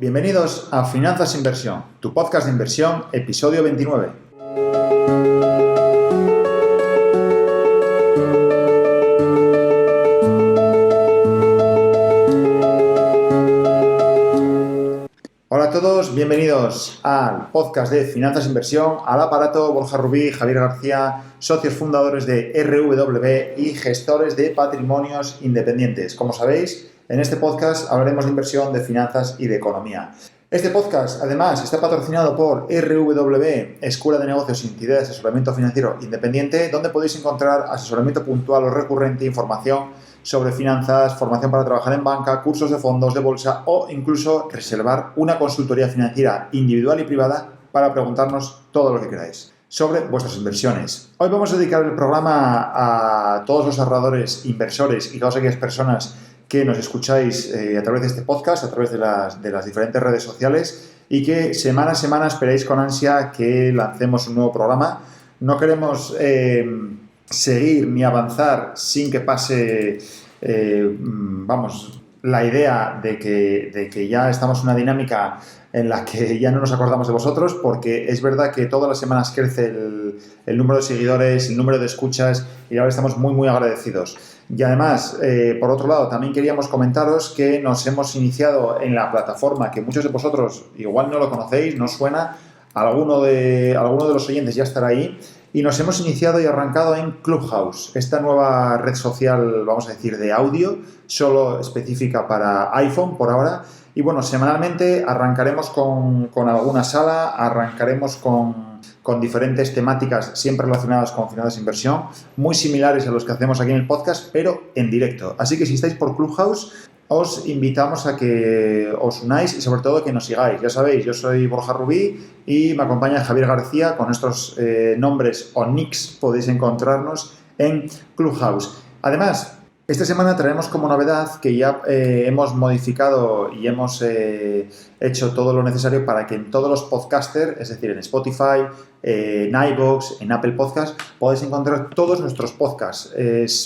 Bienvenidos a Finanzas Inversión, tu podcast de inversión, episodio 29. Hola a todos, bienvenidos al podcast de Finanzas Inversión, al aparato Borja Rubí, Javier García, socios fundadores de RW y gestores de patrimonios independientes. Como sabéis, en este podcast hablaremos de inversión, de finanzas y de economía. Este podcast, además, está patrocinado por RW, Escuela de Negocios y Entidad de Asesoramiento Financiero Independiente, donde podéis encontrar asesoramiento puntual o recurrente, información sobre finanzas, formación para trabajar en banca, cursos de fondos, de bolsa o incluso reservar una consultoría financiera individual y privada para preguntarnos todo lo que queráis sobre vuestras inversiones. Hoy vamos a dedicar el programa a todos los ahorradores, inversores y todas aquellas personas que nos escucháis a través de este podcast, a través de las diferentes redes sociales y que semana a semana esperáis con ansia que lancemos un nuevo programa. No queremos seguir ni avanzar sin que pase, la idea de que ya estamos en una dinámica en la que ya no nos acordamos de vosotros, porque es verdad que todas las semanas crece el número de seguidores, el número de escuchas y ahora estamos muy, muy agradecidos. Y además, por otro lado, también queríamos comentaros que nos hemos iniciado en la plataforma que muchos de vosotros igual no lo conocéis, no suena, alguno de los oyentes ya estará ahí, y nos hemos iniciado y arrancado en Clubhouse, esta nueva red social, vamos a decir, de audio, solo específica para iPhone por ahora. Y bueno, semanalmente arrancaremos con alguna sala, arrancaremos con diferentes temáticas siempre relacionadas con finanzas de inversión, muy similares a los que hacemos aquí en el podcast, pero en directo. Así que si estáis por Clubhouse, os invitamos a que os unáis y sobre todo que nos sigáis. Ya sabéis, yo soy Borja Rubí y me acompaña Javier García. Con estos nombres o nicks podéis encontrarnos en Clubhouse. Además, esta semana traemos como novedad que ya hemos modificado y hemos hecho todo lo necesario para que en todos los podcasters, es decir, en Spotify, en iVoox, en Apple Podcasts, podáis encontrar todos nuestros podcasts.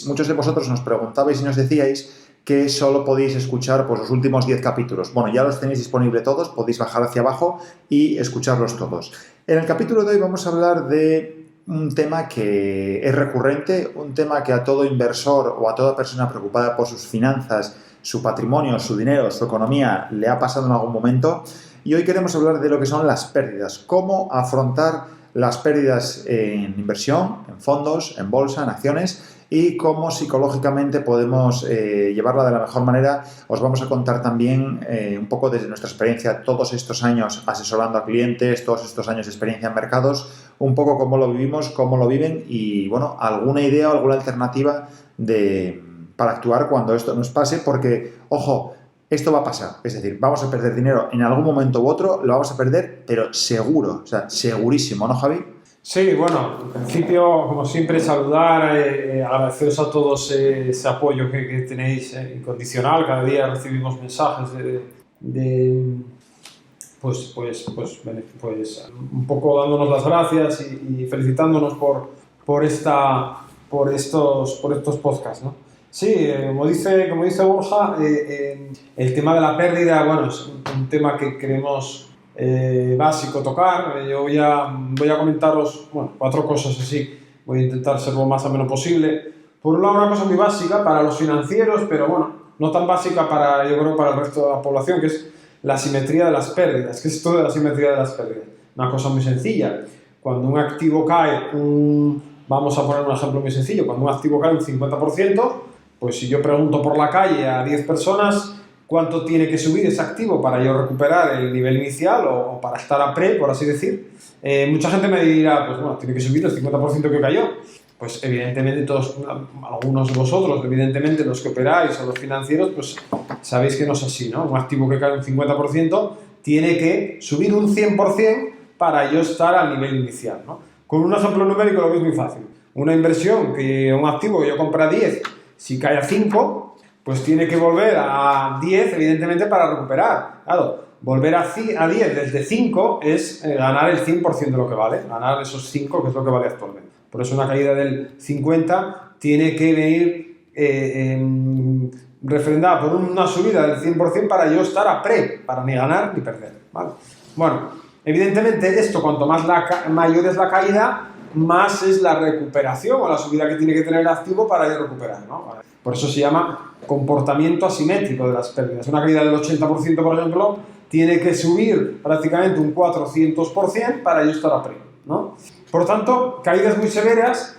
Muchos de vosotros nos preguntabais y nos decíais que solo podéis escuchar pues, los últimos 10 capítulos. Bueno, ya los tenéis disponibles todos, podéis bajar hacia abajo y escucharlos todos. En el capítulo de hoy vamos a hablar de un tema que es recurrente, un tema que a todo inversor o a toda persona preocupada por sus finanzas, su patrimonio, su dinero, su economía, le ha pasado en algún momento. Y hoy queremos hablar de lo que son las pérdidas, cómo afrontar las pérdidas en inversión, en fondos, en bolsa, en acciones, y cómo psicológicamente podemos llevarla de la mejor manera. Os vamos a contar también un poco desde nuestra experiencia, todos estos años asesorando a clientes, todos estos años de experiencia en mercados, un poco cómo lo vivimos, cómo lo viven y, bueno, alguna idea o alguna alternativa para actuar cuando esto nos pase, porque, ojo, esto va a pasar. Es decir, vamos a perder dinero en algún momento u otro, lo vamos a perder, pero seguro, o sea, segurísimo, ¿no, Javi? Sí, bueno, en principio, como siempre, saludar, agradeceros a todos ese apoyo que tenéis incondicional. Cada día recibimos mensajes pues un poco dándonos las gracias y felicitándonos por estos podcasts, ¿no? Sí, como dice Borja, el tema de la pérdida, bueno, es un tema que queremos básico tocar. Yo voy a comentaros 4 cosas así. Voy a intentar ser lo más ameno posible. Por un lado, una cosa muy básica para los financieros, pero bueno, no tan básica yo creo para el resto de la población, que es la simetría de las pérdidas. ¿Qué es esto de la simetría de las pérdidas? Una cosa muy sencilla. Cuando un activo cae, vamos a poner un ejemplo muy sencillo, cuando un activo cae un 50%, pues si yo pregunto por la calle a 10 personas cuánto tiene que subir ese activo para yo recuperar el nivel inicial o para estar a pre, por así decir, mucha gente me dirá, pues bueno, tiene que subir el 50% que cayó. Pues evidentemente algunos de vosotros, evidentemente los que operáis o los financieros, pues sabéis que no es así, ¿no? Un activo que cae un 50% tiene que subir un 100% para yo estar al nivel inicial, ¿no? Con un ejemplo numérico lo veis muy fácil. Una inversión, un activo que yo compro a 10, si cae a 5, pues tiene que volver a 10, evidentemente, para recuperar. Claro, volver a 10 desde 5 es ganar el 100% de lo que vale, ganar esos 5, que es lo que vale actualmente. Por eso una caída del 50 tiene que venir refrendada por una subida del 100% para yo estar a pre, para ni ganar ni perder, ¿vale? Bueno, evidentemente esto, cuanto mayor es la caída, más es la recuperación o la subida que tiene que tener el activo para ir a recuperar, ¿no? Por eso se llama comportamiento asimétrico de las pérdidas. Una caída del 80%, por ejemplo, tiene que subir prácticamente un 400% para yo estar a pre, ¿no? Por tanto, caídas muy severas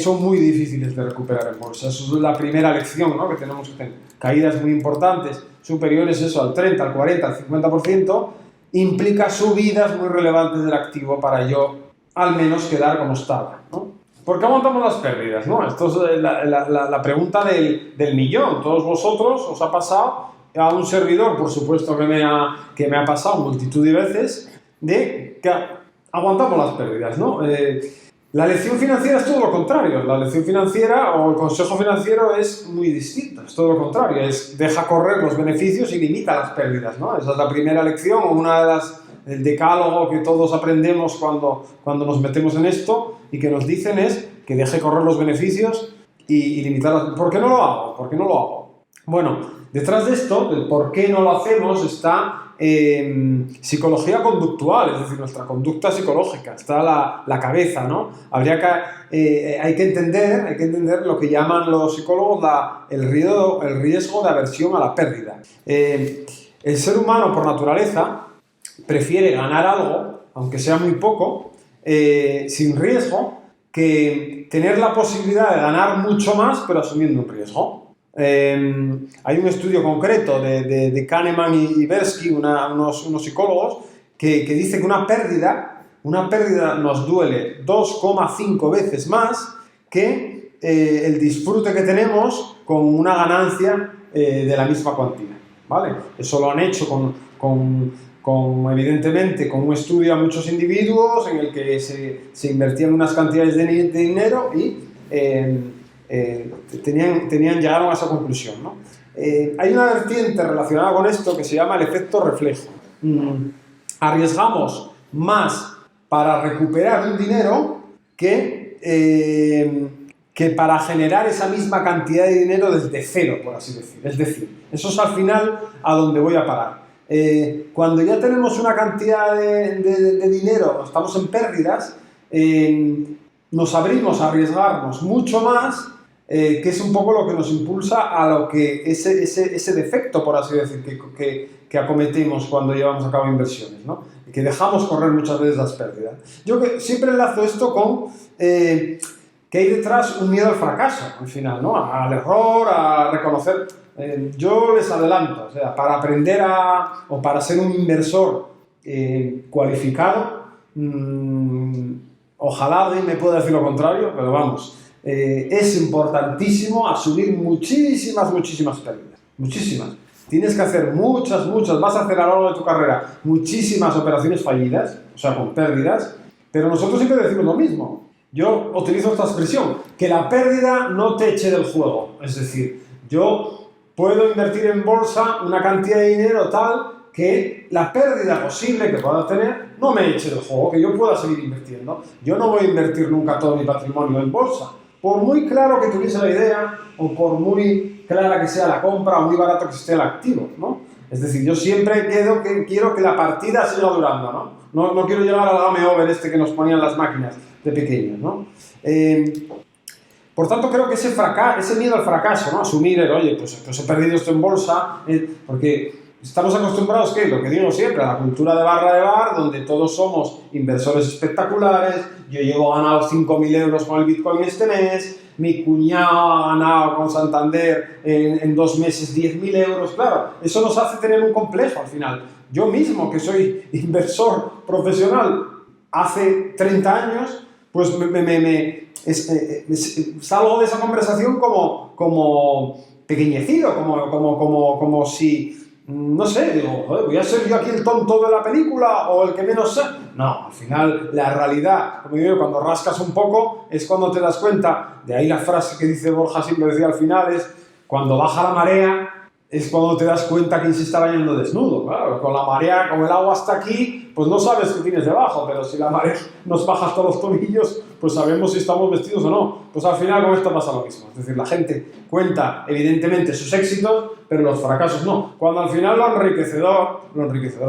son muy difíciles de recuperar en bolsa. Eso es la primera lección, ¿no?, que tenemos que tener. Caídas muy importantes, superiores eso, al 30, al 40, al 50%, implica subidas muy relevantes del activo para yo al menos quedar como estaba, ¿no? ¿Por qué aguantamos las pérdidas, no? Esto es la pregunta del millón. Todos vosotros os ha pasado, a un servidor, por supuesto que me ha pasado multitud de veces, de que aguantamos las pérdidas, ¿no? La lección financiera es todo lo contrario. La lección financiera o el consejo financiero es muy distinto, es todo lo contrario. Es deja correr los beneficios y limita las pérdidas, ¿no? Esa es la primera lección, o una de las, el decálogo que todos aprendemos cuando nos metemos en esto, y que nos dicen es que deje correr los beneficios y limitar las... ¿Por qué no lo hago? ¿Por qué no lo hago? Bueno, detrás de esto, del por qué no lo hacemos, está psicología conductual, es decir, nuestra conducta psicológica, está la cabeza, ¿no? Hay que entender lo que llaman los psicólogos el riesgo de aversión a la pérdida. El ser humano, por naturaleza, prefiere ganar algo, aunque sea muy poco, sin riesgo, que tener la posibilidad de ganar mucho más, pero asumiendo un riesgo. Hay un estudio concreto de Kahneman y Tversky, unos psicólogos, que dice que una pérdida nos duele 2,5 veces más que el disfrute que tenemos con una ganancia de la misma cuantía, ¿vale? Eso lo han hecho evidentemente con un estudio a muchos individuos en el que se invertían unas cantidades de dinero y llegaron a esa conclusión, ¿no? Hay una vertiente relacionada con esto que se llama el efecto reflejo. Arriesgamos más para recuperar un dinero que para generar esa misma cantidad de dinero desde cero, por así decir. Es decir, eso es al final a donde voy a parar. Cuando ya tenemos una cantidad de dinero, estamos en pérdidas, nos abrimos a arriesgarnos mucho más, que es un poco lo que nos impulsa a lo que ese defecto, por así decir, que acometemos cuando llevamos a cabo inversiones, ¿no? Que dejamos correr muchas veces las pérdidas. Yo siempre enlazo esto con que hay detrás un miedo al fracaso, al final, ¿no? Al error, a reconocer. Yo les adelanto, o sea, para aprender o para ser un inversor cualificado, ojalá alguien me pueda decir lo contrario, pero vamos, es importantísimo asumir muchísimas pérdidas, muchísimas. Tienes que hacer muchas, vas a hacer a lo largo de tu carrera muchísimas operaciones fallidas, o sea, con pérdidas, pero nosotros siempre decimos lo mismo. Yo utilizo esta expresión, que la pérdida no te eche del juego, es decir, yo puedo invertir en bolsa una cantidad de dinero tal que la pérdida posible que pueda tener no me eche del juego, que yo pueda seguir invirtiendo. Yo no voy a invertir nunca todo mi patrimonio en bolsa, por muy claro que tuviese la idea o por muy clara que sea la compra o muy barato que esté el activo, ¿no? Es decir, yo siempre quiero que la partida siga durando, ¿no? No quiero llegar al game over que nos ponían las máquinas de pequeños, ¿no? Por tanto, creo que ese miedo al fracaso, ¿no? Asumir oye, pues he perdido esto en bolsa, porque estamos acostumbrados, lo que digo siempre, a la cultura de barra de bar, donde todos somos inversores espectaculares. Yo llevo ganado 5.000 euros con el Bitcoin este mes, mi cuñado ha ganado con Santander en 2 meses 10.000 euros. Claro, eso nos hace tener un complejo al final. Yo mismo, que soy inversor profesional hace 30 años, pues salgo de esa conversación como pequeñecido, como si, no sé, digo, ¿voy a ser yo aquí el tonto de la película o el que menos sé? No, al final la realidad, como digo, cuando rascas un poco es cuando te das cuenta. De ahí la frase que dice Borja, siempre decía al final, es cuando baja la marea es cuando te das cuenta que se está bañando desnudo. Claro, con la marea, como el agua está aquí, pues no sabes qué tienes debajo, pero si la marea nos baja hasta los tobillos, pues sabemos si estamos vestidos o no. Pues al final con esto pasa lo mismo. Es decir, la gente cuenta evidentemente sus éxitos, pero los fracasos no. Cuando al final lo enriquecedor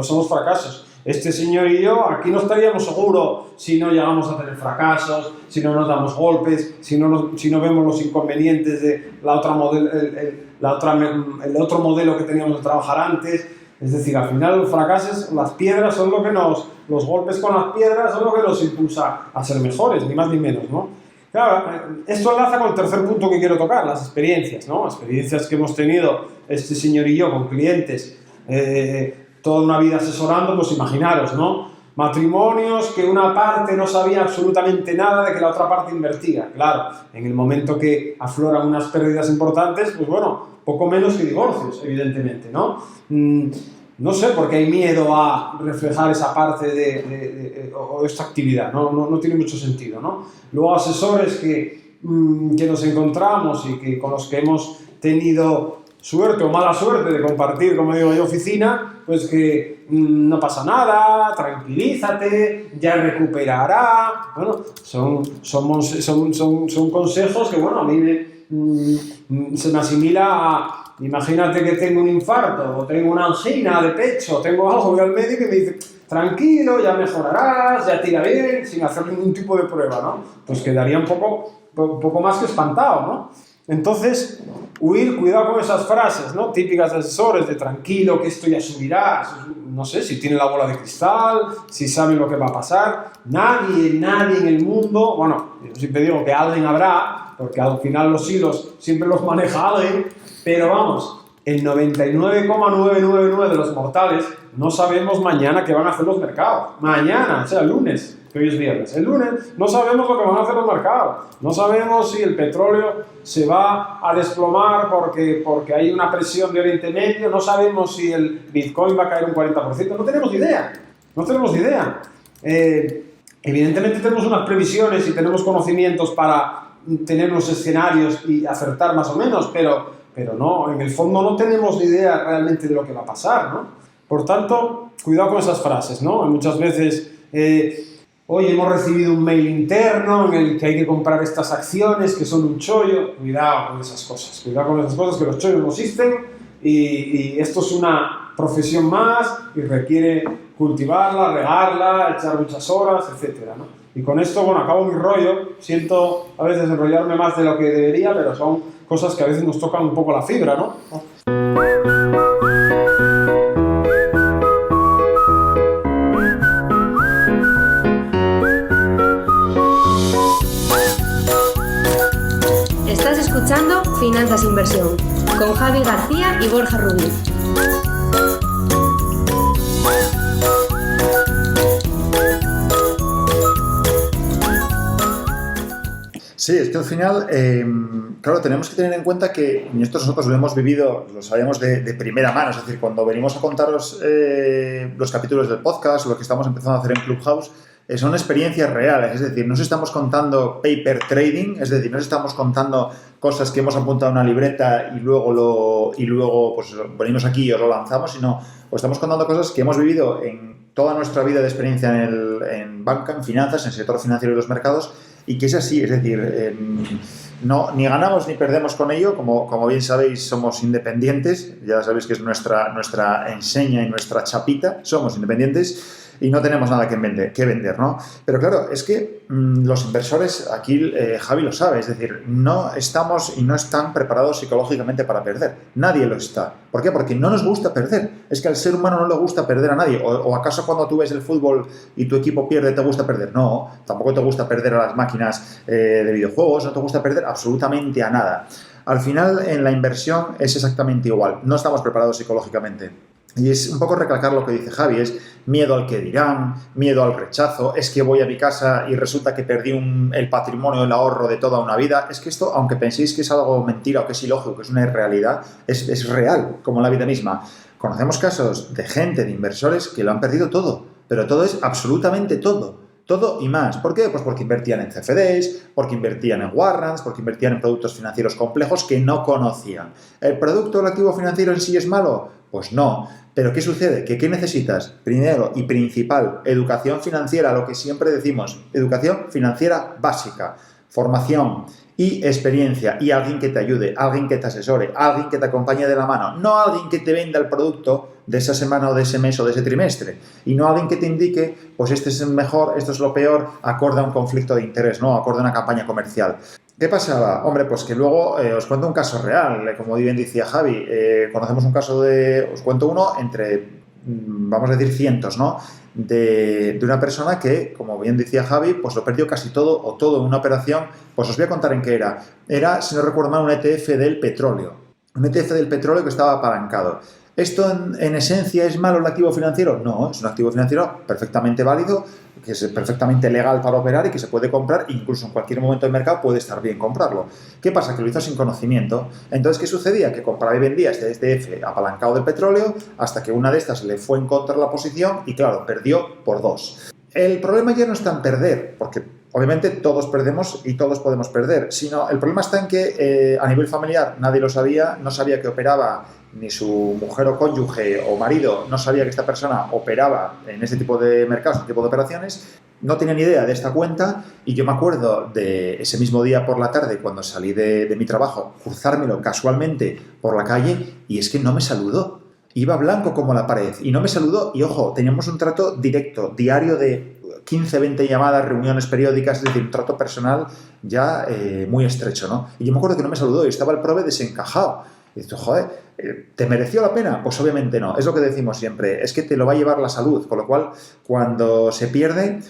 son los fracasos. Este señor y yo aquí no estaríamos seguros si no llegamos a tener fracasos, si no nos damos golpes, si no vemos los inconvenientes de el otro modelo que teníamos de trabajar antes. Es decir, al final los fracasos, las piedras son lo que los golpes con las piedras son lo que nos impulsa a ser mejores, ni más ni menos, ¿no? Claro, esto enlaza con el tercer punto que quiero tocar, las experiencias, ¿no? Las experiencias que hemos tenido este señor y yo con clientes, toda una vida asesorando, pues imaginaros, ¿no? Matrimonios que una parte no sabía absolutamente nada de que la otra parte invertía. Claro, en el momento que afloran unas pérdidas importantes, pues bueno, poco menos que divorcios, evidentemente, ¿no? No sé por qué hay miedo a reflejar esa parte o esta actividad, no tiene mucho sentido, ¿no? Luego asesores que nos encontramos y con los que hemos tenido suerte o mala suerte de compartir, como digo yo, oficina, pues que no pasa nada, tranquilízate, ya recuperará. Bueno, son consejos que, bueno, a mí se me asimila a, imagínate que tengo un infarto o tengo una angina de pecho, tengo algo, voy al médico y me dice, tranquilo, ya mejorarás, ya tira bien, sin hacer ningún tipo de prueba, ¿no? Pues quedaría un poco más que espantado, ¿no? Entonces, cuidado con esas frases, ¿no? Típicas de asesores, de tranquilo, que esto ya subirá, no sé, si tiene la bola de cristal, si sabe lo que va a pasar. Nadie en el mundo, bueno, yo siempre digo que alguien habrá, porque al final los hilos siempre los maneja alguien, pero vamos, el 99,999 de los mortales no sabemos mañana qué van a hacer los mercados. Mañana, o sea, el lunes, que hoy es viernes. El lunes no sabemos lo que van a hacer los mercados. No sabemos si el petróleo se va a desplomar porque hay una presión de Oriente Medio. No sabemos si el Bitcoin va a caer un 40%. No tenemos idea. No tenemos idea. Evidentemente tenemos unas previsiones y tenemos conocimientos para tener unos escenarios y acertar más o menos, pero no, en el fondo no tenemos ni idea realmente de lo que va a pasar, ¿no? Por tanto, cuidado con esas frases, ¿no? Muchas veces, hoy hemos recibido un mail interno en el que hay que comprar estas acciones que son un chollo. Cuidado con esas cosas, que los chollos no existen y esto es una profesión más y requiere cultivarla, regarla, echar muchas horas, etcétera, ¿no? Y con esto, bueno, acabo mi rollo. Siento a veces enrollarme más de lo que debería, pero son cosas que a veces nos tocan un poco la fibra, ¿no? Estás escuchando Finanzas Inversión con Javi García y Borja Rubí. Sí, es que al final, claro, tenemos que tener en cuenta que, y esto nosotros lo hemos vivido, lo sabemos de primera mano, es decir, cuando venimos a contaros los capítulos del podcast, lo que estamos empezando a hacer en Clubhouse, son experiencias reales, es decir, no os estamos contando paper trading, es decir, no os estamos contando cosas que hemos apuntado en una libreta y luego pues venimos aquí y os lo lanzamos, sino os estamos contando cosas que hemos vivido en toda nuestra vida de experiencia en banca, en finanzas, en el sector financiero y los mercados, y que es así, es decir, no, ni ganamos ni perdemos con ello, como bien sabéis, somos independientes, ya sabéis que es nuestra enseña y nuestra chapita, somos independientes y no tenemos nada que vender, ¿no? Pero claro, es que los inversores, aquí Javi lo sabe, es decir, no estamos y no están preparados psicológicamente para perder. Nadie lo está. ¿Por qué? Porque no nos gusta perder. Es que al ser humano no le gusta perder a nadie. ¿O acaso cuando tú ves el fútbol y tu equipo pierde te gusta perder? No, tampoco te gusta perder a las máquinas de videojuegos, no te gusta perder absolutamente a nada. Al final, en la inversión es exactamente igual. No estamos preparados psicológicamente. Y es un poco recalcar lo que dice Javi, es miedo al que dirán, miedo al rechazo, es que voy a mi casa y resulta que perdí el patrimonio, el ahorro de toda una vida. Es que esto, aunque penséis que es algo mentira o que es ilógico, que es una irrealidad, es real, como la vida misma. Conocemos casos de gente, de inversores, que lo han perdido todo, pero todo es absolutamente todo. Todo y más. ¿Por qué? Pues porque invertían en CFDs, porque invertían en warrants, porque invertían en productos financieros complejos que no conocían. ¿El producto, el activo financiero en sí es malo? Pues no. ¿Pero qué sucede? ¿Qué necesitas? Primero y principal, educación financiera, lo que siempre decimos, educación financiera básica, formación y experiencia, y alguien que te ayude, alguien que te asesore, alguien que te acompañe de la mano, no alguien que te venda el producto de esa semana o de ese mes o de ese trimestre, y no alguien que te indique, pues este es el mejor, esto es lo peor, acorde a un conflicto de interés, no, acorde a una campaña comercial. ¿Qué pasaba? Hombre, pues que luego os cuento un caso real, como bien decía Javi, conocemos un caso os cuento uno entre, vamos a decir, cientos, ¿no? De una persona que, como bien decía Javi, pues lo perdió casi todo o todo en una operación. Pues os voy a contar en qué era. Era, si no recuerdo mal, un ETF del petróleo. Un ETF del petróleo que estaba apalancado. ¿Esto en esencia es malo el activo financiero? No, es un activo financiero perfectamente válido, que es perfectamente legal para operar y que se puede comprar, incluso en cualquier momento del mercado puede estar bien comprarlo. ¿Qué pasa? Que lo hizo sin conocimiento. Entonces, ¿qué sucedía? Que compraba y vendía este ETF apalancado del petróleo hasta que una de estas le fue en contra de la posición y, claro, perdió por 2. El problema ya no está en perder, porque obviamente todos perdemos y todos podemos perder, sino el problema está en que a nivel familiar nadie lo sabía, no sabía que operaba, ni su mujer o cónyuge o marido no sabía que esta persona operaba en este tipo de mercados, este tipo de operaciones, no tenía ni idea de esta cuenta, y yo me acuerdo de ese mismo día por la tarde cuando salí de mi trabajo, cruzármelo casualmente por la calle y es que no me saludó. Iba blanco como la pared y no me saludó, y ojo, teníamos un trato directo, diario, de 15, 20 llamadas, reuniones periódicas, es decir, un trato personal ya muy estrecho, ¿no? Y yo me acuerdo que no me saludó y estaba el prove desencajado. Y dices, joder, ¿te mereció la pena? Pues obviamente no, es lo que decimos siempre, es que te lo va a llevar la salud, con lo cual cuando se pierde,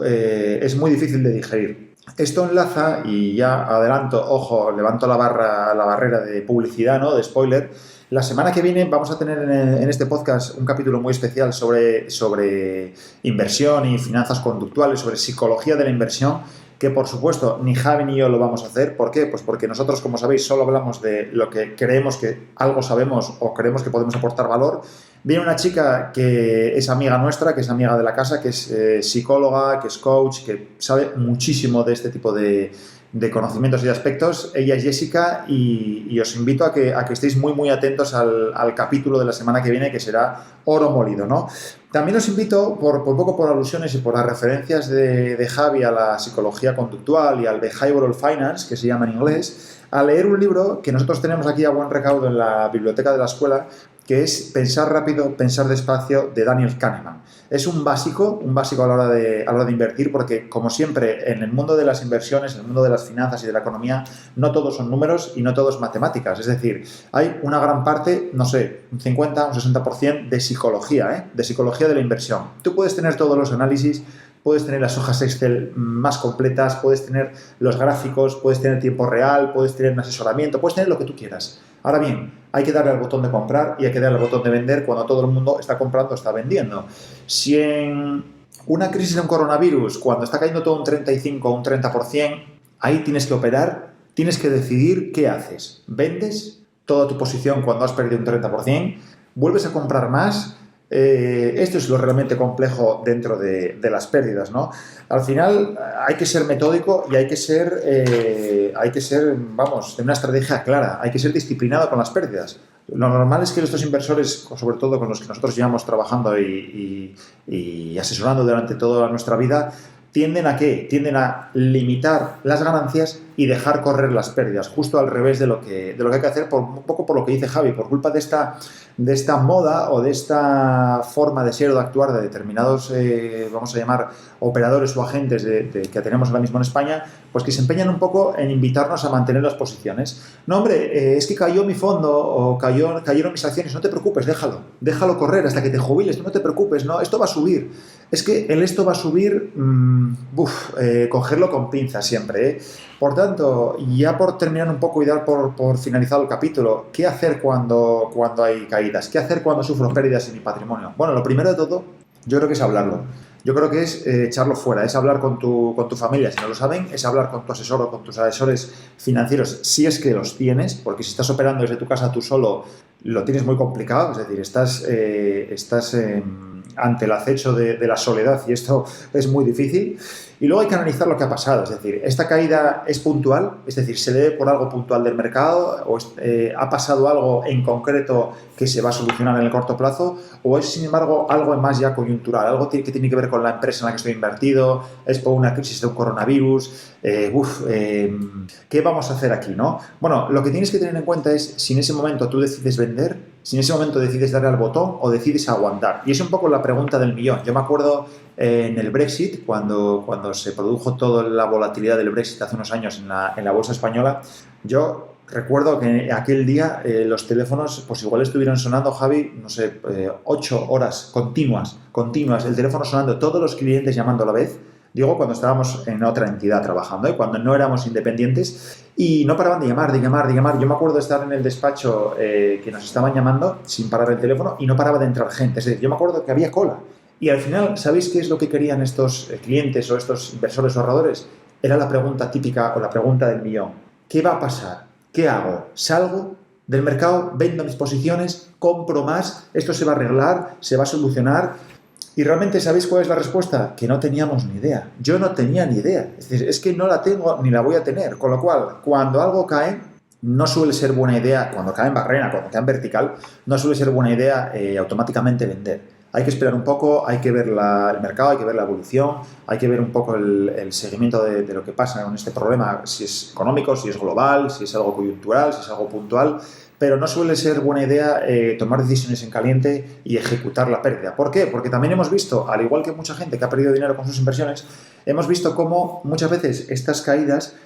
es muy difícil de digerir. Esto enlaza, y ya adelanto, ojo, levanto la barrera de publicidad, ¿no? De spoiler. La semana que viene vamos a tener en este podcast un capítulo muy especial sobre inversión y finanzas conductuales, sobre psicología de la inversión, que por supuesto ni Javi ni yo lo vamos a hacer. ¿Por qué? Pues porque nosotros, como sabéis, solo hablamos de lo que creemos que algo sabemos o creemos que podemos aportar valor. Viene una chica que es amiga nuestra, que es amiga de la casa, que es psicóloga, que es coach, que sabe muchísimo de este tipo de conocimientos y de aspectos. Ella es Jessica, y os invito a que estéis muy muy atentos al capítulo de la semana que viene, que será oro molido, ¿no? También os invito, por poco por alusiones y por las referencias de Javi a la psicología conductual y al behavioral finance, que se llama en inglés, a leer un libro que nosotros tenemos aquí a buen recaudo en la biblioteca de la escuela, que es Pensar rápido, pensar despacio, de Daniel Kahneman. Es un básico a la hora de invertir, porque, como siempre, en el mundo de las inversiones, en el mundo de las finanzas y de la economía, no todos son números y no todo es matemáticas. Es decir, hay una gran parte, no sé, un 50, un 60% de psicología, de psicología de la inversión. Tú puedes tener todos los análisis, puedes tener las hojas Excel más completas, puedes tener los gráficos, puedes tener tiempo real, puedes tener un asesoramiento, puedes tener lo que tú quieras. Ahora bien, hay que darle al botón de comprar y hay que darle al botón de vender cuando todo el mundo está comprando o está vendiendo. Si en una crisis de un coronavirus, cuando está cayendo todo un 35 o un 30%, ahí tienes que operar, tienes que decidir qué haces. ¿Vendes toda tu posición cuando has perdido un 30%? ¿Vuelves a comprar más? Esto es lo realmente complejo dentro de las pérdidas, ¿no? Al final hay que ser metódico y hay que ser, vamos, de una estrategia clara, hay que ser disciplinado con las pérdidas. Lo normal es que estos inversores, sobre todo con los que nosotros llevamos trabajando y asesorando durante toda nuestra vida, ¿tienden a qué? Tienden a limitar las ganancias y dejar correr las pérdidas, justo al revés de lo que hay que hacer, un poco por lo que dice Javi, por culpa de esta moda o de esta forma de ser o de actuar de determinados, vamos a llamar, operadores o agentes que tenemos ahora mismo en España, pues que se empeñan un poco en invitarnos a mantener las posiciones. No, hombre, es que cayó mi fondo o cayeron mis acciones, no te preocupes, déjalo correr hasta que te jubiles, no te preocupes, no, esto va a subir. Es que esto va a subir, cogerlo con pinzas siempre, ¿eh? Por tanto, ya por terminar un poco y dar por finalizado el capítulo, ¿qué hacer cuando hay caídas? ¿Qué hacer cuando sufro pérdidas en mi patrimonio? Bueno, lo primero de todo, yo creo que es hablarlo. Yo creo que es echarlo fuera, es hablar con tu familia, si no lo saben, es hablar con tu asesor o con tus asesores financieros, si es que los tienes, porque si estás operando desde tu casa tú solo, lo tienes muy complicado, es decir, estás ante el acecho de la soledad, y esto es muy difícil. Y luego hay que analizar lo que ha pasado, es decir, ¿esta caída es puntual? Es decir, ¿se debe por algo puntual del mercado? ¿O ha pasado algo en concreto que se va a solucionar en el corto plazo? ¿O es, sin embargo, algo más ya coyuntural? ¿Algo que tiene que ver con la empresa en la que estoy invertido? ¿Es por una crisis de un coronavirus? ¿Qué vamos a hacer aquí, no? Bueno, lo que tienes que tener en cuenta es si en ese momento tú decides vender, si en ese momento decides darle al botón o decides aguantar. Y es un poco la pregunta del millón. Yo me acuerdo en el Brexit, cuando se produjo toda la volatilidad del Brexit hace unos años en la bolsa española, yo recuerdo que aquel día los teléfonos pues igual estuvieron sonando, Javi, no sé, 8 horas continuas, el teléfono sonando, todos los clientes llamando a la vez. Digo, cuando estábamos en otra entidad trabajando, cuando no éramos independientes, y no paraban de llamar. Yo me acuerdo de estar en el despacho que nos estaban llamando sin parar el teléfono y no paraba de entrar gente. Es decir, yo me acuerdo que había cola. Y al final, ¿sabéis qué es lo que querían estos clientes o estos inversores o ahorradores? Era la pregunta típica o la pregunta del millón. ¿Qué va a pasar? ¿Qué hago? ¿Salgo del mercado? ¿Vendo mis posiciones? ¿Compro más? ¿Esto se va a arreglar? ¿Se va a solucionar? Y realmente, ¿sabéis cuál es la respuesta? Que no teníamos ni idea. Yo no tenía ni idea. Es decir, es que no la tengo ni la voy a tener. Con lo cual, cuando algo cae, no suele ser buena idea, cuando cae en barrena, cuando cae en vertical, no suele ser buena idea automáticamente vender. Hay que esperar un poco, hay que ver el mercado, hay que ver la evolución, hay que ver un poco el seguimiento de lo que pasa con este problema, si es económico, si es global, si es algo coyuntural, si es algo puntual. Pero no suele ser buena idea tomar decisiones en caliente y ejecutar la pérdida. ¿Por qué? Porque también hemos visto, al igual que mucha gente que ha perdido dinero con sus inversiones, hemos visto cómo muchas veces estas caídas,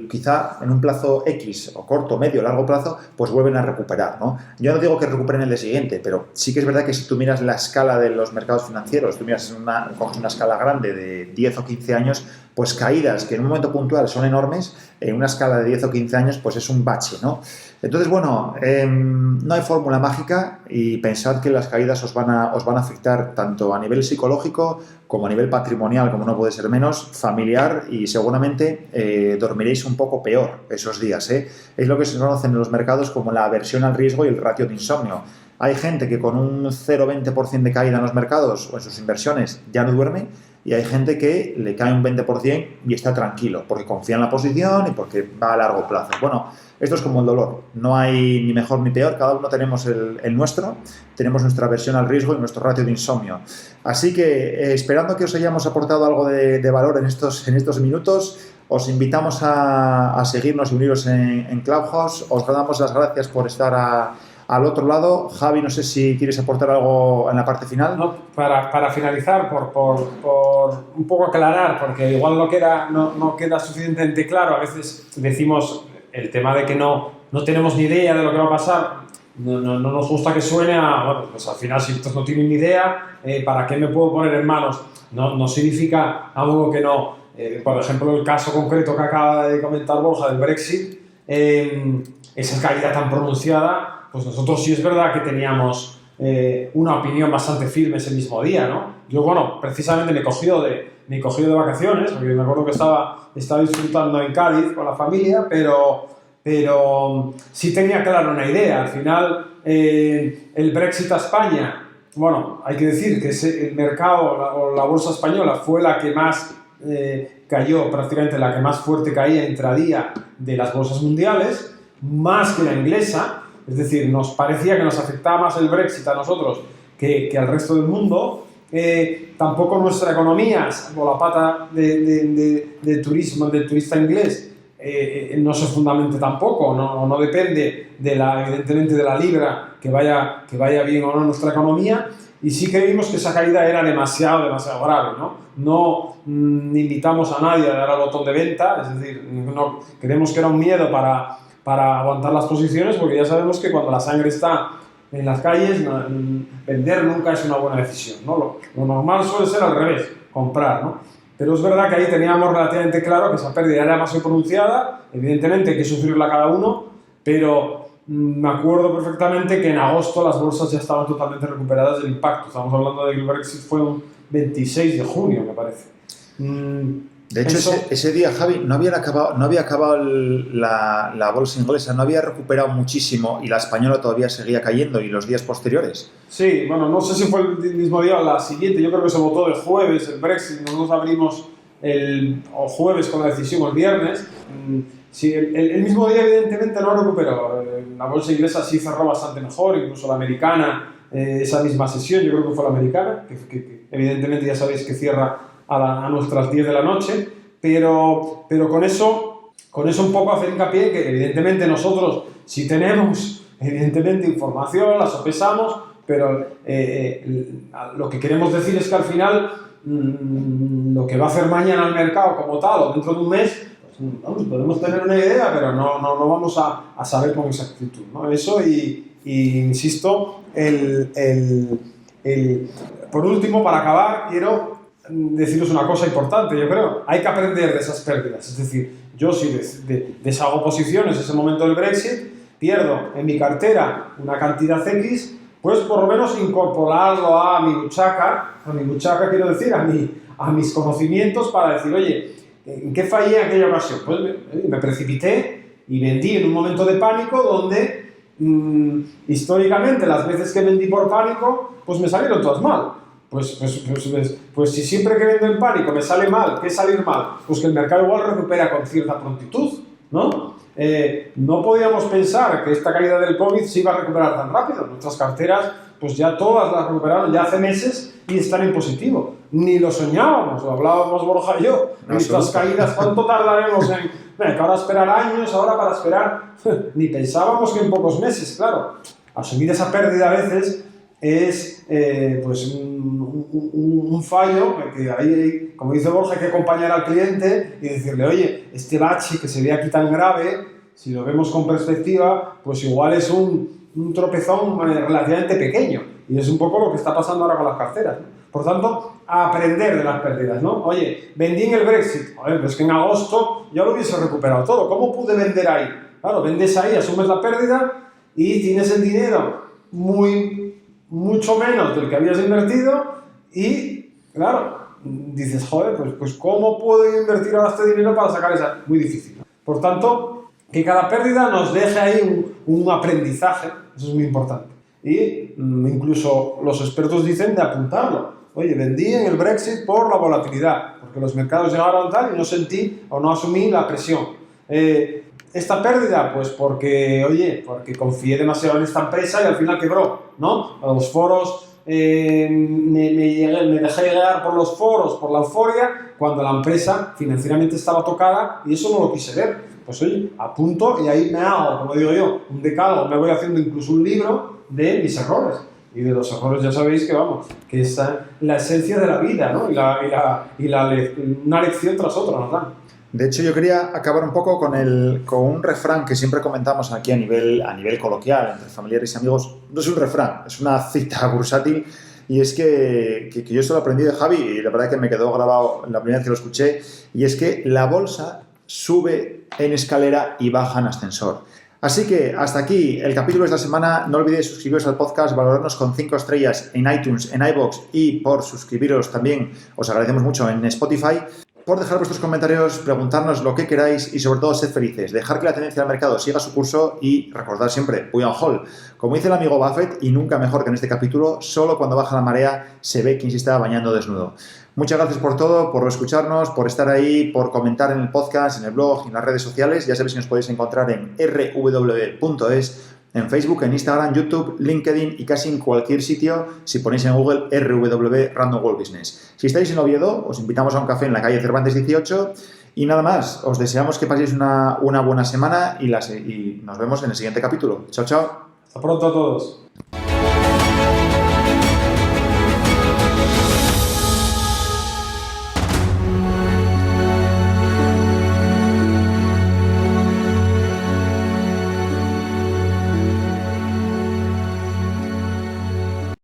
quizá en un plazo X, o corto, medio, largo plazo, pues vuelven a recuperar, ¿no? Yo no digo que recuperen el día siguiente, pero sí que es verdad que si tú miras la escala de los mercados financieros, tú miras coges una escala grande de 10 o 15 años, pues caídas que en un momento puntual son enormes, en una escala de 10 o 15 años, pues es un bache, ¿no? Entonces, bueno, no hay fórmula mágica y pensad que las caídas os van a afectar tanto a nivel psicológico como a nivel patrimonial, como no puede ser menos, familiar, y seguramente dormiréis un poco peor esos días, ¿eh? Es lo que se conoce en los mercados como la aversión al riesgo y el ratio de insomnio. Hay gente que con un 0,20% de caída en los mercados o en sus inversiones ya no duerme, y hay gente que le cae un 20% y está tranquilo, porque confía en la posición y porque va a largo plazo. Bueno, esto es como el dolor, no hay ni mejor ni peor, cada uno tenemos el nuestro, tenemos nuestra aversión al riesgo y nuestro ratio de insomnio. Así que, esperando que os hayamos aportado algo de valor en estos minutos, os invitamos a seguirnos y uniros en Clubhouse. Os damos las gracias por estar al otro lado. Javi, no sé si quieres aportar algo en la parte final. No, para finalizar, por un poco aclarar, porque igual no queda suficientemente claro. A veces decimos el tema de que no tenemos ni idea de lo que va a pasar. No nos gusta que suene bueno, pues al final si estos no tienen ni idea, ¿para qué me puedo poner en manos? No significa algo que no. Por ejemplo, el caso concreto que acaba de comentar Borja del Brexit, esa caída tan pronunciada, pues nosotros sí es verdad que teníamos una opinión bastante firme ese mismo día, ¿no? Yo, bueno, precisamente me he cogido de vacaciones, porque me acuerdo que estaba disfrutando en Cádiz con la familia, pero sí tenía claro una idea. Al final, el Brexit a España, bueno, hay que decir que el mercado o la bolsa española fue la que más cayó, prácticamente la que más fuerte caía intradía de las bolsas mundiales, más que la inglesa. Es decir, nos parecía que nos afectaba más el Brexit a nosotros que al resto del mundo. Tampoco nuestra economía, o la pata de turismo, del turista inglés, no se fundamente tampoco, no depende evidentemente de la libra que vaya bien o no nuestra economía. Y sí creímos que esa caída era demasiado grave, ¿no? No invitamos a nadie a dar al botón de venta, es decir, creemos que era un miedo para aguantar las posiciones, porque ya sabemos que cuando la sangre está en las calles, vender nunca es una buena decisión, ¿no? Lo normal suele ser al revés, comprar, ¿no? Pero es verdad que ahí teníamos relativamente claro que esa pérdida era más pronunciada, evidentemente hay que sufrirla cada uno, pero me acuerdo perfectamente que en agosto las bolsas ya estaban totalmente recuperadas del impacto. Estamos hablando de que el Brexit fue un 26 de junio, me parece. De hecho, ese día, Javi, no había acabado la bolsa inglesa, no había recuperado muchísimo y la española todavía seguía cayendo y los días posteriores. Sí, bueno, no sé si fue el mismo día o la siguiente, yo creo que se votó el jueves, el Brexit, nosotros abrimos el jueves con la decisión, el viernes. Sí, el mismo día evidentemente no recuperó, la bolsa inglesa sí cerró bastante mejor, incluso la americana, esa misma sesión, yo creo que fue la americana, que evidentemente ya sabéis que cierra a nuestras 10 de la noche, pero con eso un poco hacer hincapié en que evidentemente nosotros sí tenemos evidentemente información, la sopesamos, pero lo que queremos decir es que al final lo que va a hacer mañana el mercado como tal o dentro de un mes, pues, vamos, podemos tener una idea, pero no vamos a saber con exactitud, ¿no? Eso y insisto, por último, para acabar, quiero deciros una cosa importante, yo creo, hay que aprender de esas pérdidas, es decir, yo si deshago posiciones en ese momento del Brexit, pierdo en mi cartera una cantidad X, pues por lo menos incorporarlo a mi buchaca quiero decir, a mis conocimientos para decir, oye, ¿en qué fallé en aquella ocasión? Pues me precipité y vendí en un momento de pánico donde históricamente las veces que vendí por pánico, pues me salieron todas mal. Pues si siempre que vendo en pánico me sale mal, ¿qué es salir mal? Pues que el mercado igual recupera con cierta prontitud, ¿no? No podíamos pensar que esta caída del COVID se iba a recuperar tan rápido. Nuestras carteras, pues ya todas las recuperaron ya hace meses y están en positivo. Ni lo soñábamos, lo hablábamos Borja y yo. Nuestras caídas, ¿cuánto tardaremos en...? Que ahora esperar años, ahora para esperar... Ni pensábamos que en pocos meses, claro. Asumir esa pérdida a veces es pues un fallo que ahí, como dice Borja, hay que acompañar al cliente y decirle, oye, este bache que se ve aquí tan grave, si lo vemos con perspectiva, pues igual es un tropezón relativamente pequeño y es un poco lo que está pasando ahora con las carteras, ¿no? Por tanto, a aprender de las pérdidas, ¿no? Oye, vendí en el Brexit, a ver, pues que en agosto ya lo hubiese recuperado todo, ¿cómo pude vender ahí? Claro, vendes ahí, asumes la pérdida y tienes el dinero mucho menos del que habías invertido y, claro, dices, joder, pues ¿cómo puedo invertir ahora este dinero para sacar esa? Muy difícil, ¿no? Por tanto, que cada pérdida nos deje ahí un aprendizaje, eso es muy importante. Y incluso los expertos dicen de apuntarlo. Oye, vendí en el Brexit por la volatilidad, porque los mercados llegaron tal y no sentí o no asumí la presión. Esta pérdida, pues porque confié demasiado en esta empresa y al final quebró, ¿no? A los foros, me dejé llegar por los foros, por la euforia, cuando la empresa financieramente estaba tocada y eso no lo quise ver. Pues oye, apunto y ahí me hago, como digo yo, un decálogo, me voy haciendo incluso un libro de mis errores. Y de los errores ya sabéis que vamos, que es la esencia de la vida, ¿no? Una lección tras otra nos dan. De hecho, yo quería acabar un poco con un refrán que siempre comentamos aquí a nivel coloquial, entre familiares y amigos. No es un refrán, es una cita bursátil y es que yo esto lo aprendí de Javi y la verdad que me quedó grabado la primera vez que lo escuché y es que la bolsa sube en escalera y baja en ascensor. Así que hasta aquí el capítulo de esta semana. No olvidéis suscribiros al podcast, valorarnos con 5 estrellas en iTunes, en iVoox y por suscribiros también, os agradecemos mucho en Spotify. Por dejar vuestros comentarios, preguntarnos lo que queráis y sobre todo sed felices, dejar que la tendencia del mercado siga su curso y recordar siempre, buy and hold. Como dice el amigo Buffett, y nunca mejor que en este capítulo, solo cuando baja la marea se ve quién se está bañando desnudo. Muchas gracias por todo, por escucharnos, por estar ahí, por comentar en el podcast, en el blog y en las redes sociales. Ya sabéis que nos podéis encontrar en rw.es, en Facebook, en Instagram, YouTube, LinkedIn y casi en cualquier sitio si ponéis en Google RW Random World Business. Si estáis en Oviedo, os invitamos a un café en la calle Cervantes 18 y nada más. Os deseamos que paséis una buena semana y nos vemos en el siguiente capítulo. Chao, chao. Hasta pronto a todos.